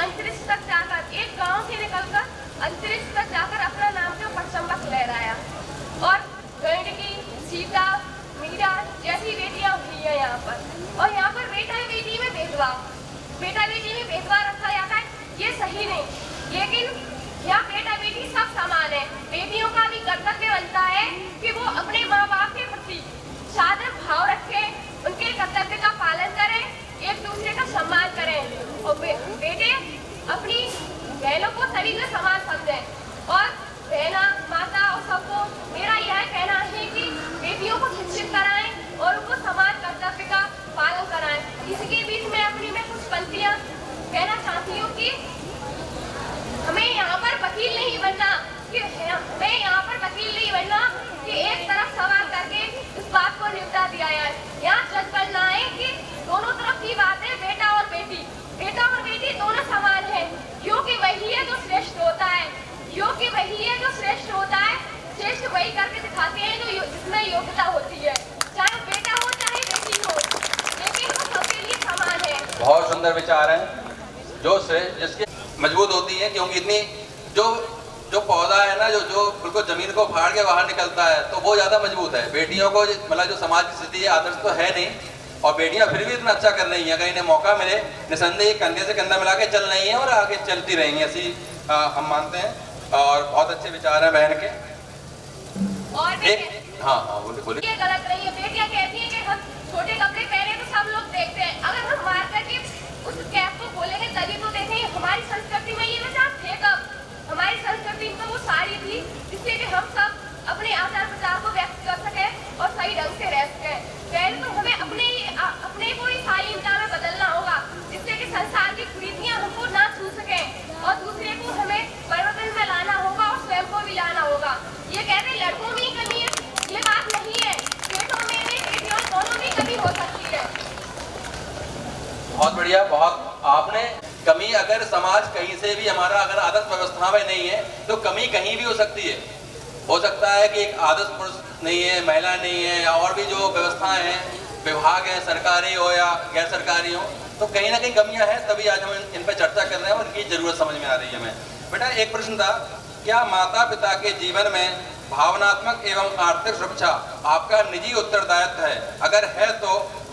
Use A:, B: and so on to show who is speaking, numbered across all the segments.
A: अंतरिक्ष तक जाकर, एक गांव से निकलकर अंतरिक्ष तक जाकर अपना नाम जो परचंबक लहराया। और गंडकी, सीता, मीरा जैसी बेटियां हुई है यहाँ पर। और यहाँ पर बेटा बेटी में भेदभाव रखा जाता है, ये सही नहीं। लेकिन यहाँ बेटा बेटी सब समान है। बेटियों का भी कर्तव्य बनता है कि वो अपने माँ बाप के प्रति सादर भाव रखें, उनके कर्तव्य का पालन करें, एक दूसरे का सम्मान करें। और बेटे अपनी बहनों को सभी को समान समझें। और बहना, माता और सबको मेरा यह कहना है कि बेटियों को शिक्षित कराएं और उनको समान कर्तव्य का पालन कराएं। इसके बीच में अपनी मैं कुछ पंक्तियां कहना चाहती हूँ कि हमें यहाँ पर वकील नहीं बनना कि एक तरफ सवाल करके इस बात को निपटा दिया है। यहाँ जज बनना है कि दोनों तरफ की बात है, बेटा और बेटी दोनों समान है, क्योंकि वही है जो श्रेष्ठ होता है। श्रेष्ठ वही करके दिखाते हैं जो जिसमें योग्यता होती है, चाहे बेटा हो चाहे बेटी हो, लेकिन वो सबके लिए समान है।
B: बहुत सुंदर विचार है जो जिसकी मजबूत होती है, क्योंकि इतनी जो पौधा है ना, जो बिल्कुल जमीन को फाड़ के बाहर निकलता है, तो वो ज्यादा मजबूत है। बेटियों को मतलब जो समाज की स्थिति है, आदर्श तो है नहीं, और बेटियां फिर भी इतना अच्छा कर रही हैं। अगर इन्हें मौका मिले, निसंदेह कंधे से कंधा मिला के चल रही हैं और आगे चलती रहेंगी, ऐसी हम मानते हैं। और बहुत अच्छे विचार हैं बहन के।
A: और
B: हाँ बोलिए।
A: ये गलत नहीं है। बेटियां कहती हैं कि हम छोटे कपड़े पहने तो सब लोग देखते हैं, अगर हम मार करके उस कैप को खोलेंगे तभी तो देखेंगे। हमारी संस्कृति में ये विचार थे कब? हमारी संस्कृति में वो साड़ी थी जिससे कि हम सब अपने आचार विचार को व्यक्त कर सके और सही ढंग से रह सके। पहले तो हमें अपने को ही सारी इंसान में बदलना होगा, जिससे कि संसार की कुरीतियां हमको ना छू सके, और दूसरे को हमें परिवर्तन में लाना होगा और स्वयं को भी लाना होगा। ये कहते हैं लड़कों में ही कमी है, ये बात नहीं है। बेटों में भी, बेटियों दोनों में कमी हो सकती है।
B: बहुत बढ़िया। बहुत आपने कमी, अगर समाज कहीं से भी हमारा अगर आदर्श व्यवस्था में नहीं है तो कमी कहीं भी हो सकती है। हो सकता है कि एक आदर्श पुरुष नहीं है, महिला नहीं है, या और भी जो व्यवस्थाएं हैं, विभाग है, सरकारी हो या गैर सरकारी हो, तो कहीं ना कहीं कमियां हैं। तभी आज हम इन पर चर्चा कर रहे हैं और इनकी जरूरत समझ में आ रही है हमें। बेटा एक प्रश्न था, क्या माता पिता के जीवन में भावनात्मक एवं आर्थिक सुरक्षा आपका निजी उत्तरदायित्व है? अगर है तो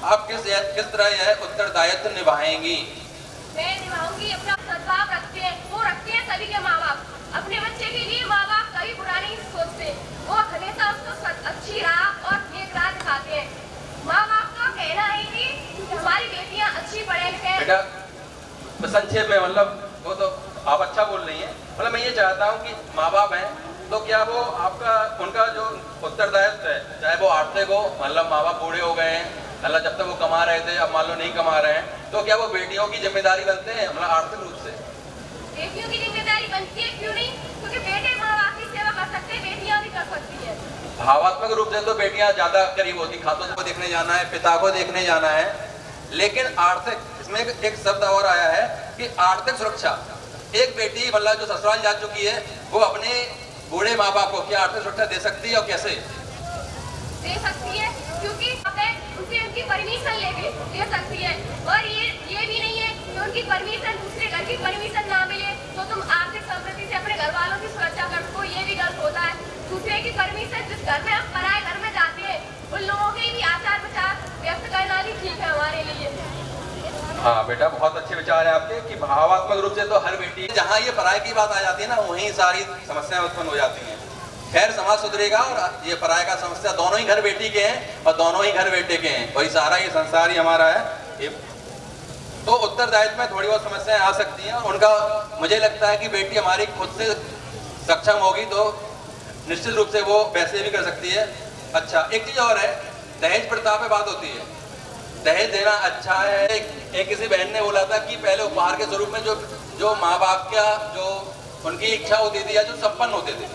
B: आप किस तरह यह उत्तरदायित्व निभाएंगी?
A: मैं निभाऊंगी। अपना सद्भाव रखते हैं सभी के माँ बाप। अपने बच्चे के लिए माँ बाप कभी बुरा नहीं सोचते, वो हमेशा उसको अच्छी राह और नेक राह दिखाते हैं। माँ बाप का कहना है कि हमारी बेटियाँ अच्छी पढ़े लिखे।
B: बेटा संक्षेप में, मतलब वो तो आप अच्छा बोल रही हैं, मतलब मैं ये चाहता हूँ कि माँ बाप हैं तो क्या वो उनका जो उत्तरदायित्व है, चाहे वो आर्थिक हो, मतलब माँ बाप बूढ़े हो गए हैं, मतलब जब तक वो कमा रहे थे, अब मान लो नहीं कमा रहे हैं, तो क्या वो बेटियों की जिम्मेदारी बनते हैं, मतलब आर्थिक रूप से?
A: बेटियों की जिम्मेदारी बनती है, क्यों नहीं? क्योंकि बेटे माँ बाप की सेवा कर सकते हैं, बेटियां भी कर सकती है।
B: भावात्मक रूप से तो बेटियां ज्यादा करीब होती, खातों को देखने जाना है, पिता को देखने जाना है, लेकिन आर्थिक, इसमें एक शब्द और आया है कि आर्थिक सुरक्षा। एक बेटी मतलब जो ससुराल जा चुकी है, वो अपने बूढ़े माँ बाप को क्या आर्थिक सुरक्षा दे सकती है और कैसे
A: दे सकती है? क्योंकि उनसे उनकी परमिशन ले सकती है। और ये भी नहीं है कि उनकी परमिशन, दूसरे घर की परमिशन ना मिले तो तुम आर्थिक समृद्धि से अपने घर वालों की सुरक्षा कर सको, ये भी गलत होता है। दूसरे की परमिशन, जिस घर में हम पराए घर में जाते हैं, उन लोगों के भी आचार विचार व्यक्त करना भी ठीक है हमारे लिए।
B: हाँ बेटा, बहुत अच्छे विचार है आपके कि भावात्मक रूप से तो हर बेटी, जहाँ ये पराये की बात आ जाती है ना, वहीं सारी समस्याएं उत्पन्न हो जाती हैं। खैर समाज सुधरेगा और ये पराये का समस्या दोनों ही घर बेटी के हैं और दोनों ही घर बेटे के हैं, वही सारा ये संसार ही हमारा है। तो उत्तरदायित्व में थोड़ी बहुत समस्याएं आ सकती हैं, और उनका मुझे लगता है कि बेटी हमारी खुद से सक्षम होगी तो निश्चित रूप से वो पैसे भी कर सकती है। अच्छा, एक चीज और है, दहेज प्रथा पे बात होती है। दहेज देना अच्छा है? एक किसी बहन ने बोला था कि पहले उपहार के स्वरूप में जो माँ बाप का जो उनकी इच्छा होती थी या जो संपन्न होते थे,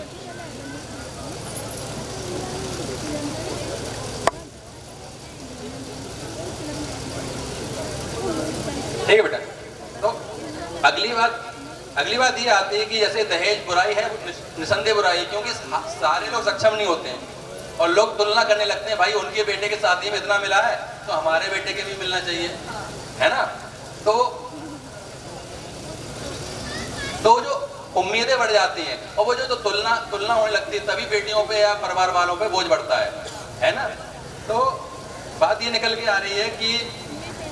B: ठीक है बेटा। तो अगली बात ये आती है कि जैसे दहेज बुराई है, निसंदेह बुराई, क्योंकि सारे लोग सक्षम नहीं होते हैं और लोग तुलना करने लगते हैं, भाई उनके बेटे के शादी में इतना मिला है तो हमारे बेटे के भी मिलना चाहिए, है ना? तो तो जो उम्मीदें बढ़ जाती हैं और वो जो तुलना होने लगती है, तभी बेटियों पे या परिवार वालों पे बोझ बढ़ता है ना। तो बात ये निकल के आ रही है कि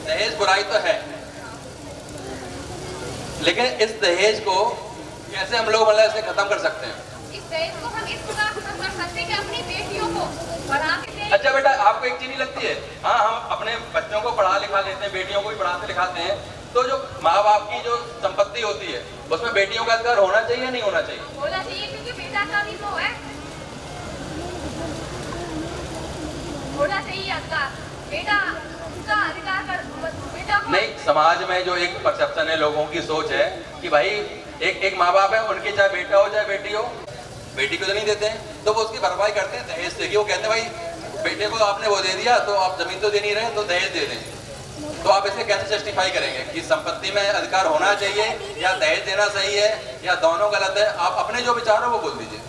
B: दहेज बुराई तो है, लेकिन इस दहेज को कैसे हम लोग मतलब इसे खत्म कर सकते हैं?
A: इस दहेज को हम इस प्रकार खत्म कर सकते हैं कि अपनी बेटियों को पढ़ा के।
B: अच्छा बेटा, आपको एक चीज नहीं लगती है, हाँ हम अपने बच्चों को पढ़ा लिखा लेते हैं, बेटियों को भी पढ़ाते लिखाते हैं, तो जो माँ बाप की जो संपत्ति होती है उसमें बेटियों का अधिकार होना चाहिए या नहीं होना चाहिए?
A: होना चाहिए, क्योंकि बेटा का भी तो है, होना चाहिए अधिकार। बेटा उसका अधिकार कर, बेटा को
B: नहीं, समाज में जो एक परसेप्शन है, लोगों की सोच है कि भाई एक माँ बाप है, उनके चाहे बेटा हो चाहे बेटी हो, बेटी को तो नहीं देते हैं, तो वो उसकी भरपाई करते हैं दहेज से। कि वो कहते हैं भाई बेटे को आपने वो दे दिया तो आप जमीन तो दे नहीं रहे, तो दहेज दे दें। तो आप इसे कैसे जस्टिफाई करेंगे कि संपत्ति में अधिकार होना चाहिए या दहेज देना सही है या दोनों गलत है? आप अपने जो विचार हो वो बोल दीजिए।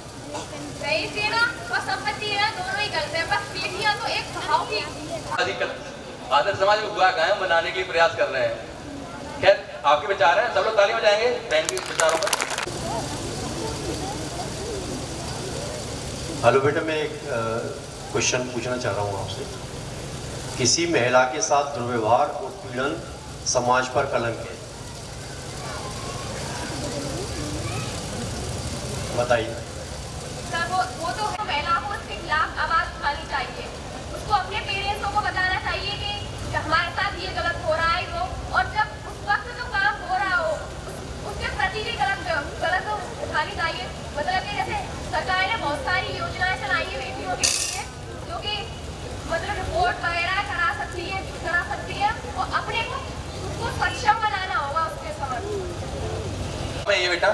A: दहेज देना और संपत्ति देना दोनों ही गलत है, बस बेटियां तो एक भाव की।
B: आदर्श समाज में बुआ कायम बनाने के लिए प्रयास कर रहे हैं। खैर, आपके विचार हैं, सब लोग ताली बजाएंगे बहन के विचारों पर।
C: हेलो बेटा, मैं एक क्वेश्चन पूछना चाह रहा हूँ आपसे। किसी महिला के साथ दुर्व्यवहार और पीड़न समाज पर कलंक है, बताइए।
A: सर वो तो महिला को उसके खिलाफ आवाज उठानी चाहिए, उसको अपने पेरेंट्स को बताना चाहिए कि हमारे साथ ये गलत हो रहा है वो, और जब उस वक्त जो काम हो रहा हो उसके प्रति भी गलत उठानी चाहिए। मतलब कि जैसे सरकार ने बहुत सारी योजनाएं चलाई है बेटियों के लिए, जो कि मतलब रिपोर्ट वगैरह करा सकती है, और अपने को उसको सक्षम बनाना होगा उसके समझ।
B: मैं ये बेटा,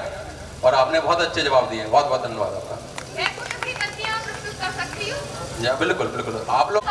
B: और आपने बहुत अच्छे जवाब दिए, बहुत बहुत धन्यवाद आपका।
A: मैं कुछ अपनी गलतियां प्रस्तुत कर सकती हूँ?
B: बिल्कुल बिल्कुल, आप लोग